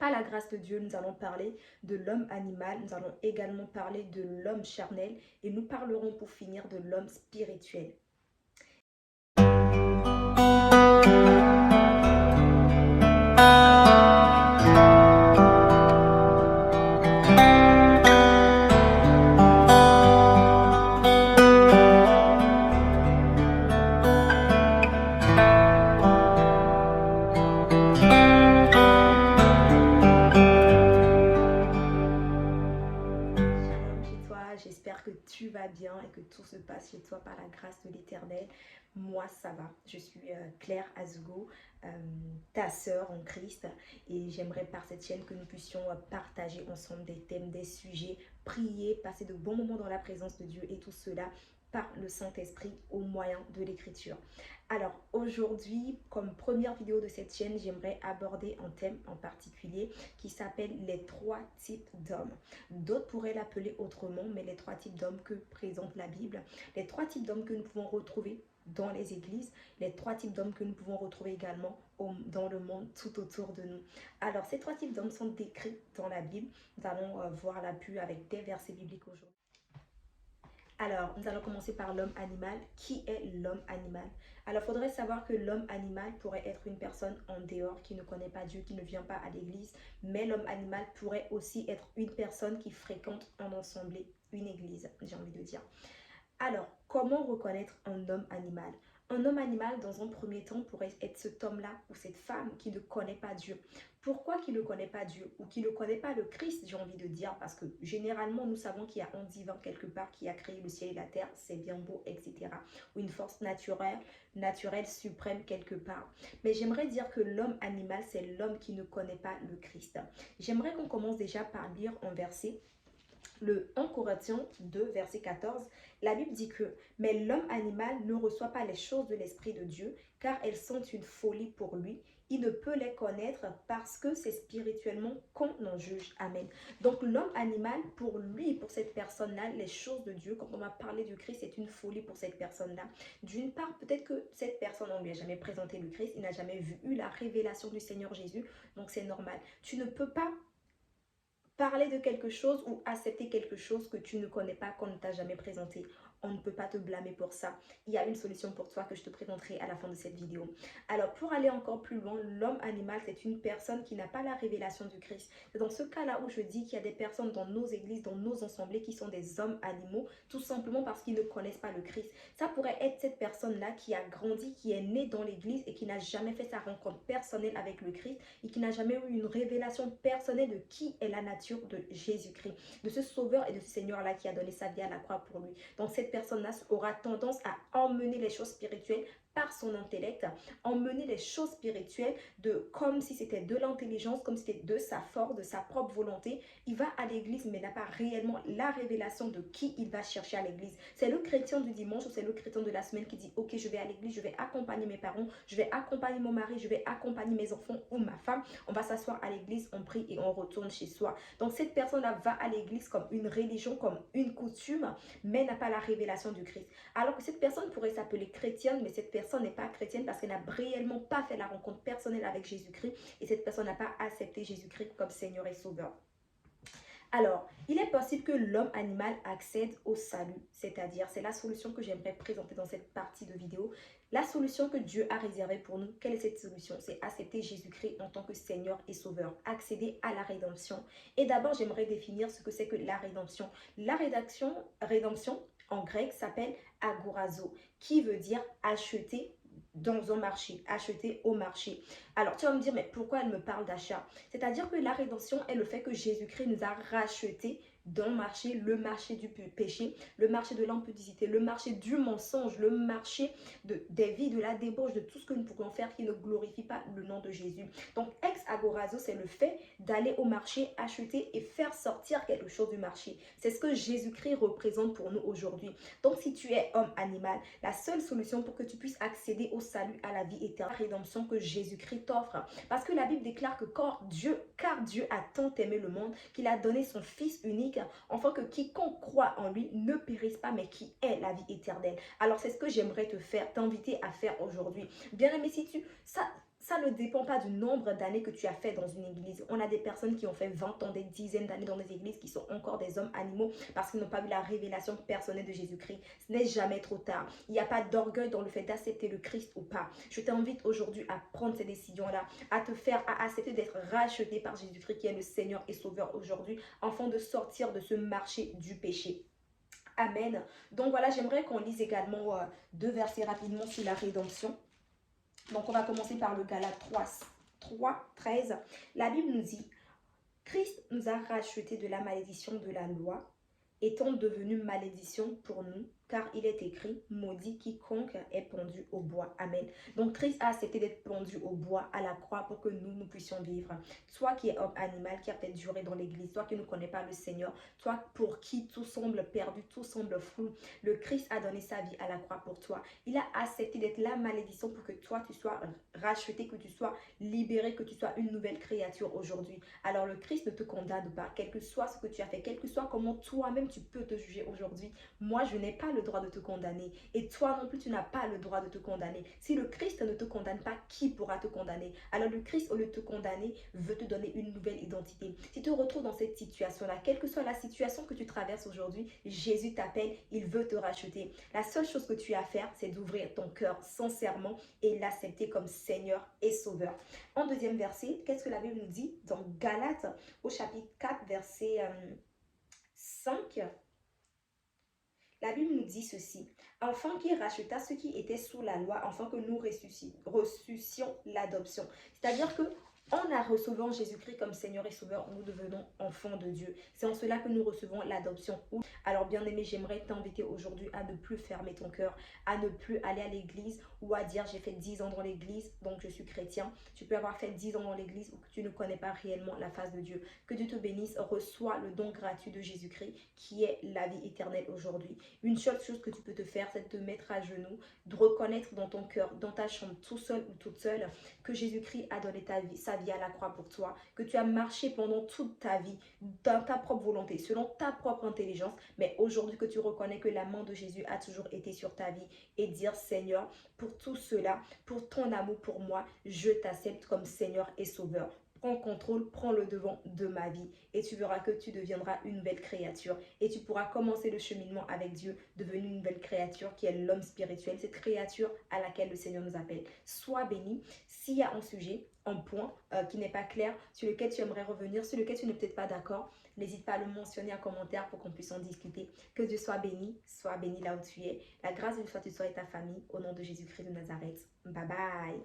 Par la grâce de Dieu, nous allons parler de l'homme animal, nous allons également parler de l'homme charnel et nous parlerons pour finir de l'homme spirituel. Shalom chez toi, j'espère que tu vas bien et que tout se passe chez toi par la grâce de l'Éternel. Moi, ça va. Je suis Claire Azugo, ta sœur en Christ, et j'aimerais par cette chaîne que nous puissions partager ensemble des thèmes, des sujets, prier, passer de bons moments dans la présence de Dieu et tout cela par le Saint-Esprit au moyen de l'Écriture. Alors aujourd'hui, comme première vidéo de cette chaîne, j'aimerais aborder un thème en particulier qui s'appelle les 3 types d'hommes. D'autres pourraient l'appeler autrement, mais les 3 types d'hommes que présente la Bible, les 3 types d'hommes que nous pouvons retrouver dans les églises, les 3 types d'hommes que nous pouvons retrouver également dans le monde tout autour de nous. Alors, ces 3 types d'hommes sont décrits dans la Bible. Nous allons voir l'appui avec des versets bibliques aujourd'hui. Alors, nous allons commencer par l'homme animal. Qui est l'homme animal? Alors, il faudrait savoir que l'homme animal pourrait être une personne en dehors qui ne connaît pas Dieu, qui ne vient pas à l'église. Mais l'homme animal pourrait aussi être une personne qui fréquente un assemblée, une église, j'ai envie de dire. Alors, comment reconnaître un homme animal? Un homme animal, dans un premier temps, pourrait être cet homme-là ou cette femme qui ne connaît pas Dieu. Pourquoi qui ne connaît pas Dieu ou qui ne connaît pas le Christ, j'ai envie de dire, parce que généralement, nous savons qu'il y a un divin quelque part qui a créé le ciel et la terre, c'est bien beau, etc. Ou une force naturelle suprême quelque part. Mais j'aimerais dire que l'homme animal, c'est l'homme qui ne connaît pas le Christ. J'aimerais qu'on commence déjà par lire un verset. Le 1 Corinthiens 2, verset 14, la Bible dit que « Mais l'homme animal ne reçoit pas les choses de l'Esprit de Dieu, car elles sont une folie pour lui. Il ne peut les connaître parce que c'est spirituellement qu'on en juge. » Amen. Donc l'homme animal, pour lui, pour cette personne-là, les choses de Dieu, quand on va parler du Christ, c'est une folie pour cette personne-là. D'une part, peut-être que cette personne, on ne lui a jamais présenté le Christ, il n'a jamais eu la révélation du Seigneur Jésus, donc c'est normal. Tu ne peux pas parler de quelque chose ou accepter quelque chose que tu ne connais pas, qu'on ne t'a jamais présenté. On ne peut pas te blâmer pour ça. Il y a une solution pour toi que je te présenterai à la fin de cette vidéo. Alors, pour aller encore plus loin, l'homme animal, c'est une personne qui n'a pas la révélation du Christ. C'est dans ce cas-là où je dis qu'il y a des personnes dans nos églises, dans nos assemblées qui sont des hommes animaux, tout simplement parce qu'ils ne connaissent pas le Christ. Ça pourrait être cette personne-là qui a grandi, qui est née dans l'église et qui n'a jamais fait sa rencontre personnelle avec le Christ et qui n'a jamais eu une révélation personnelle de qui est la nature de Jésus-Christ, de ce sauveur et de ce Seigneur-là qui a donné sa vie à la croix pour lui. Donc cette personne-là aura tendance à emmener les choses spirituelles par son intellect, emmener les choses spirituelles comme si c'était de l'intelligence, comme si c'était de sa force, de sa propre volonté. Il va à l'église mais n'a pas réellement la révélation de qui il va chercher à l'église. C'est le chrétien du dimanche ou c'est le chrétien de la semaine qui dit « Ok, je vais à l'église, je vais accompagner mes parents, je vais accompagner mon mari, je vais accompagner mes enfants ou ma femme. On va s'asseoir à l'église, on prie et on retourne chez soi. » Donc cette personne-là va à l'église comme une religion, comme une coutume, mais n'a pas la révélation du Christ. Alors que cette personne pourrait s'appeler chrétienne, mais cette personne n'est pas chrétienne parce qu'elle n'a réellement pas fait la rencontre personnelle avec Jésus-Christ et cette personne n'a pas accepté Jésus-Christ comme Seigneur et Sauveur. Alors, il est possible que l'homme animal accède au salut, c'est-à-dire, c'est la solution que j'aimerais présenter dans cette partie de vidéo. La solution que Dieu a réservée pour nous, quelle est cette solution? C'est accepter Jésus-Christ en tant que Seigneur et Sauveur, accéder à la rédemption. Et d'abord, j'aimerais définir ce que c'est que la rédemption. La rédemption en grec s'appelle agorazo, qui veut dire acheter dans un marché, acheter au marché. Alors, tu vas me dire, mais pourquoi elle me parle d'achat? C'est-à-dire que la rédemption est le fait que Jésus-Christ nous a rachetés dans le marché du péché, le marché de l'impudicité, le marché du mensonge, le marché des vies, de la débauche, de tout ce que nous pourrions faire qui ne glorifie pas le nom de Jésus. Donc, ex agorazo, c'est le fait d'aller au marché, acheter et faire sortir quelque chose du marché. C'est ce que Jésus-Christ représente pour nous aujourd'hui. Donc, si tu es homme animal, la seule solution pour que tu puisses accéder au salut, à la vie éternelle, la rédemption que Jésus-Christ t'offre. Parce que la Bible déclare que car Dieu a tant aimé le monde qu'il a donné son Fils unique, afin que quiconque croit en lui ne périsse pas, mais qui ait la vie éternelle. Alors, c'est ce que j'aimerais t'inviter à faire aujourd'hui. Bien aimé, Ça ne dépend pas du nombre d'années que tu as fait dans une église. On a des personnes qui ont fait 20 ans, des dizaines d'années dans des églises qui sont encore des hommes animaux parce qu'ils n'ont pas eu la révélation personnelle de Jésus-Christ. Ce n'est jamais trop tard. Il n'y a pas d'orgueil dans le fait d'accepter le Christ ou pas. Je t'invite aujourd'hui à prendre ces décisions-là, à te faire, à accepter d'être racheté par Jésus-Christ qui est le Seigneur et Sauveur aujourd'hui, afin de sortir de ce marché du péché. Amen. Donc voilà, j'aimerais qu'on lise également deux versets rapidement sur la rédemption. Donc, on va commencer par le Galates 3, 13. La Bible nous dit, Christ nous a rachetés de la malédiction de la loi, étant devenu malédiction pour nous, car il est écrit, maudit quiconque est pendu au bois. Amen. Donc Christ a accepté d'être pendu au bois à la croix pour que nous puissions vivre. Toi qui es homme animal, qui a peut-être duré dans l'église, toi qui ne connais pas le Seigneur, toi pour qui tout semble perdu, tout semble flou, le Christ a donné sa vie à la croix pour toi. Il a accepté d'être la malédiction pour que toi tu sois racheté, que tu sois libéré, que tu sois une nouvelle créature aujourd'hui. Alors le Christ ne te condamne pas, quel que soit ce que tu as fait, quel que soit comment toi-même tu peux te juger aujourd'hui. Moi, je n'ai pas le droit de te condamner. Et toi non plus, tu n'as pas le droit de te condamner. Si le Christ ne te condamne pas, qui pourra te condamner? Alors le Christ, au lieu de te condamner, veut te donner une nouvelle identité. Si tu te retrouves dans cette situation-là, quelle que soit la situation que tu traverses aujourd'hui, Jésus t'appelle, il veut te racheter. La seule chose que tu as à faire, c'est d'ouvrir ton cœur sincèrement et l'accepter comme Seigneur et Sauveur. En deuxième verset, qu'est-ce que la Bible nous dit? Dans Galates, au chapitre 4, verset 5, la Bible nous dit ceci. Afin qu'il racheta ceux qui étaient sous la loi, afin que nous ressuscions l'adoption. C'est-à-dire que en recevant Jésus-Christ comme Seigneur et Sauveur, nous devenons enfants de Dieu. C'est en cela que nous recevons l'adoption. Alors bien aimé, j'aimerais t'inviter aujourd'hui à ne plus fermer ton cœur, à ne plus aller à l'église ou à dire j'ai fait 10 ans dans l'église, donc je suis chrétien. Tu peux avoir fait 10 ans dans l'église ou que tu ne connais pas réellement la face de Dieu. Que Dieu te bénisse, reçois le don gratuit de Jésus-Christ qui est la vie éternelle aujourd'hui. Une seule chose que tu peux te faire, c'est de te mettre à genoux, de reconnaître dans ton cœur, dans ta chambre, tout seul ou toute seule, que Jésus-Christ a donné sa vie à la croix pour toi, que tu as marché pendant toute ta vie dans ta propre volonté, selon ta propre intelligence, mais aujourd'hui que tu reconnais que la main de Jésus a toujours été sur ta vie et dire Seigneur, pour tout cela, pour ton amour pour moi, je t'accepte comme Seigneur et Sauveur. Prends contrôle, prends le devant de ma vie et tu verras que tu deviendras une nouvelle créature et tu pourras commencer le cheminement avec Dieu, devenir une nouvelle créature qui est l'homme spirituel, cette créature à laquelle le Seigneur nous appelle. Sois béni. S'il y a un sujet, un point qui n'est pas clair, sur lequel tu aimerais revenir, sur lequel tu n'es peut-être pas d'accord, n'hésite pas à le mentionner en commentaire pour qu'on puisse en discuter. Que Dieu soit béni là où tu es. La grâce de soit toi et ta famille, au nom de Jésus-Christ de Nazareth. Bye bye.